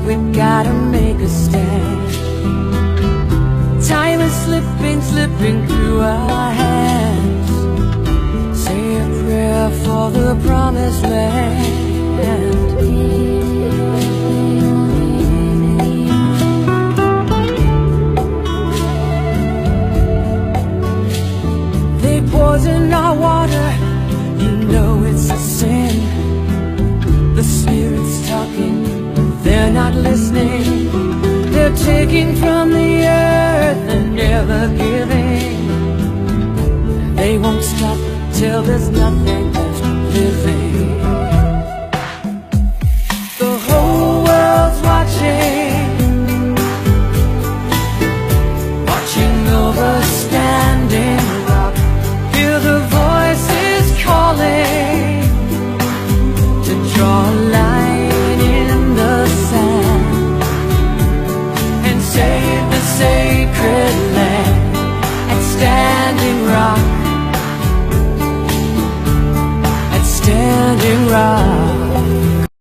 we gotta make a stand. Time is slipping through our hands. Say a prayer for the promised land. They poison our water, you know it's a sin. The Spirit's talking, but they're not listening. They're taking from the earth and never giving. They won't stop till there's nothing left living.